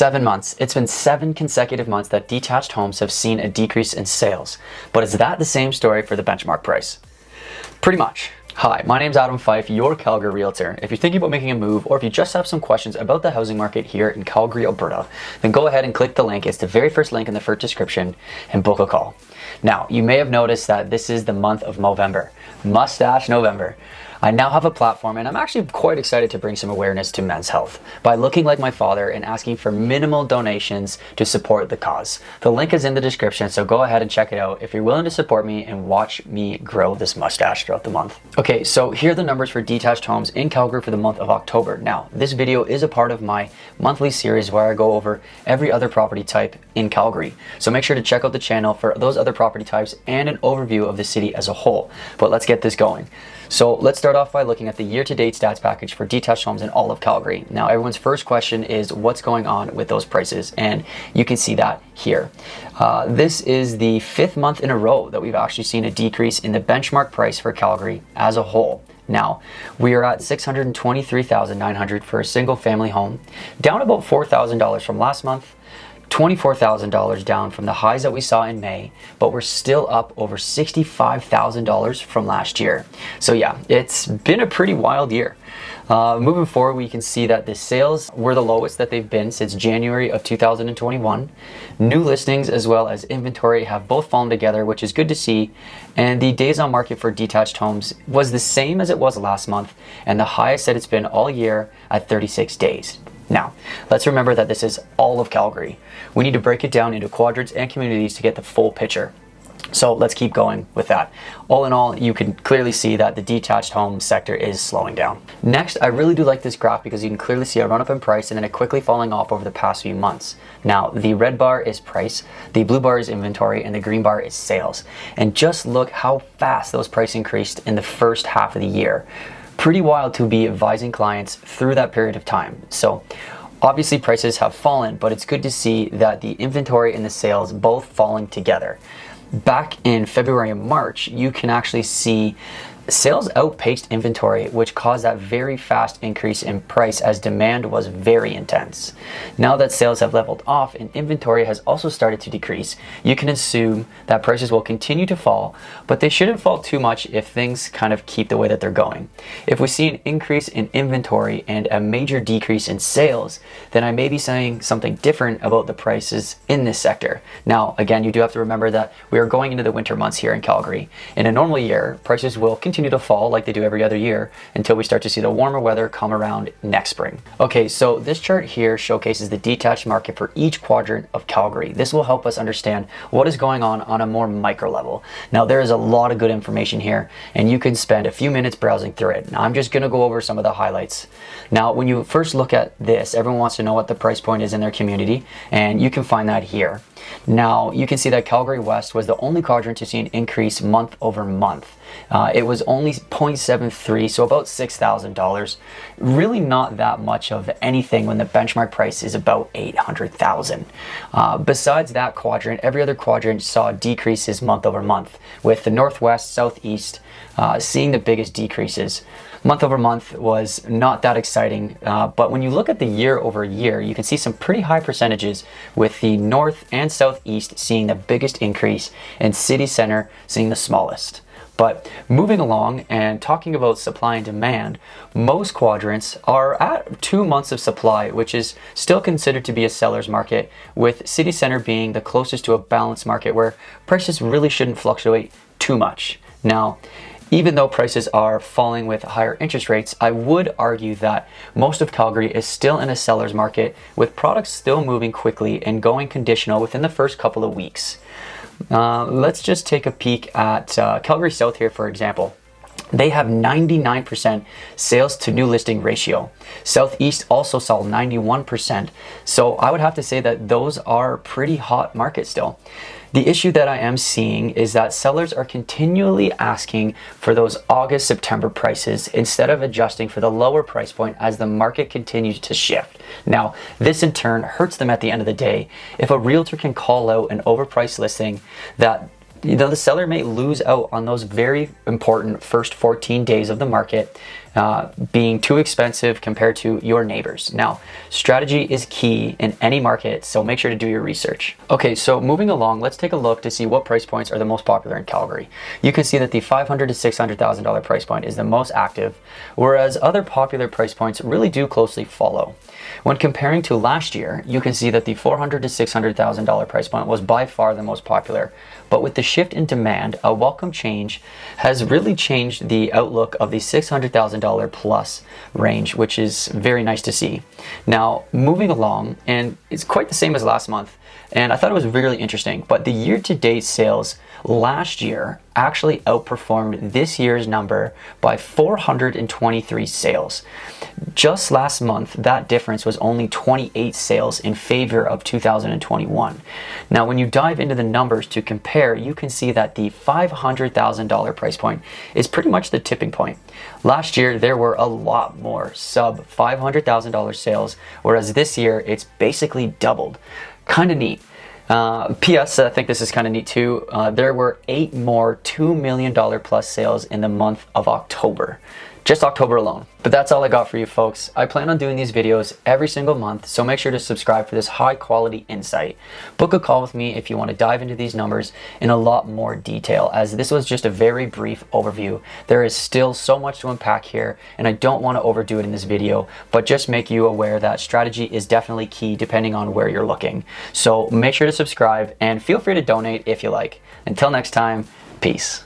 7 months. It's been 7 consecutive months that detached homes have seen a decrease in sales. But is that the same story for the benchmark price? Pretty much. Hi, my name's Adam Fife, your Calgary Realtor. If you're thinking about making a move, or if you just have some questions about the housing market here in Calgary, Alberta, then go ahead and click the link. It's the very first link in the first description and book a call. Now, you may have noticed that this is the month of Movember, Mustache November. I now have a platform and I'm actually quite excited to bring some awareness to men's health by looking like my father and asking for minimal donations to support the cause. The link is in the description, so go ahead and check it out if you're willing to support me and watch me grow this mustache throughout the month. Okay, so here are the numbers for detached homes in Calgary for the month of October. Now, this video is a part of my monthly series where I go over every other property type in Calgary. So make sure to check out the channel for those other property types and an overview of the city as a whole. But let's get this going. So let's start off by looking at the year-to-date stats package for detached homes in all of Calgary. Now, everyone's first question is what's going on with those prices, and you can see that here. This is the 5th month in a row that we've actually seen a decrease in the benchmark price for Calgary as a whole. Now, we are at $623,900 for a single family home, down about $4,000 from last month, $24,000 down from the highs that we saw in May, but we're still up over $65,000 from last year. So yeah, it's been a pretty wild year. Moving forward, we can see that the sales were the lowest that they've been since January of 2021. New listings as well as inventory have both fallen together, which is good to see. And the days on market for detached homes was the same as it was last month, and the highest that it's been all year at 36 days. Now, let's remember that this is all of Calgary. We need to break it down into quadrants and communities to get the full picture. So let's keep going with that. All in all, you can clearly see that the detached home sector is slowing down. Next, I really do like this graph because you can clearly see a run up in price and then it quickly falling off over the past few months. Now, the red bar is price, the blue bar is inventory, and the green bar is sales. And just look how fast those prices increased in the first half of the year. Pretty wild to be advising clients through that period of time. So obviously prices have fallen, but it's good to see that the inventory and the sales both falling together. Back in February and March, you can actually see sales outpaced inventory, which caused that very fast increase in price as demand was very intense. Now that sales have leveled off and inventory has also started to decrease, you can assume that prices will continue to fall, but they shouldn't fall too much if things kind of keep the way that they're going. If we see an increase in inventory and a major decrease in sales, then I may be saying something different about the prices in this sector. Now, again, you do have to remember that we are going into the winter months here in Calgary. In a normal year, prices will continue to fall like they do every other year until we start to see the warmer weather come around next spring. Okay, so this chart here showcases the detached market for each quadrant of Calgary. This will help us understand what is going on a more micro level. Now, there is a lot of good information here and you can spend a few minutes browsing through it. Now, I'm just going to go over some of the highlights. Now, when you first look at this, everyone wants to know what the price point is in their community, and you can find that here. Now, you can see that Calgary West was the only quadrant to see an increase month over month. It was only 0.73, so about $6,000. Really not that much of anything when the benchmark price is about $800,000. Besides that quadrant, every other quadrant saw decreases month over month, with the Northwest, Southeast seeing the biggest decreases. Month over month was not that exciting, but when you look at the year over year, you can see some pretty high percentages with the North and Southeast seeing the biggest increase and City Center seeing the smallest. But moving along and talking about supply and demand, most quadrants are at 2 months of supply, which is still considered to be a seller's market, with City Center being the closest to a balanced market where prices really shouldn't fluctuate too much. Now, even though prices are falling with higher interest rates, I would argue that most of Calgary is still in a seller's market, with products still moving quickly and going conditional within the first couple of weeks. Let's just take a peek at Calgary South here, for example. They have 99% sales to new listing ratio. Southeast also saw 91%. So I would have to say that those are pretty hot markets still. The issue that I am seeing is that sellers are continually asking for those August, September prices instead of adjusting for the lower price point as the market continues to shift. Now, this in turn hurts them at the end of the day. If a realtor can call out an overpriced listing that the seller may lose out on those very important first 14 days of the market being too expensive compared to your neighbors. Now, strategy is key in any market, so make sure to do your research. Okay, so moving along, let's take a look to see what price points are the most popular in Calgary. You can see that the $500,000 to $600,000 price point is the most active, whereas other popular price points really do closely follow. When comparing to last year, you can see that the $400,000 to $600,000 price point was by far the most popular. But with the shift in demand, a welcome change has really changed the outlook of the $600,000 plus range, which is very nice to see. Now, moving along, and it's quite the same as last month, and I thought it was really interesting, but the year-to-date sales last year actually outperformed this year's number by 423 sales. Just last month, that difference was only 28 sales in favor of 2021. Now, when you dive into the numbers to compare, you can see that the $500,000 price point is pretty much the tipping point. Last year, there were a lot more sub $500,000 sales, whereas this year, it's basically doubled. Kind of neat. P.S. I think this is kind of neat too. There were 8 more $2 million plus sales in the month of October. Just October alone. But that's all I got for you folks. I plan on doing these videos every single month, so make sure to subscribe for this high quality insight. Book a call with me if you want to dive into these numbers in a lot more detail, as this was just a very brief overview. There is still so much to unpack here, and I don't want to overdo it in this video, but just make you aware that strategy is definitely key depending on where you're looking. So make sure to subscribe and feel free to donate if you like. Until next time, peace.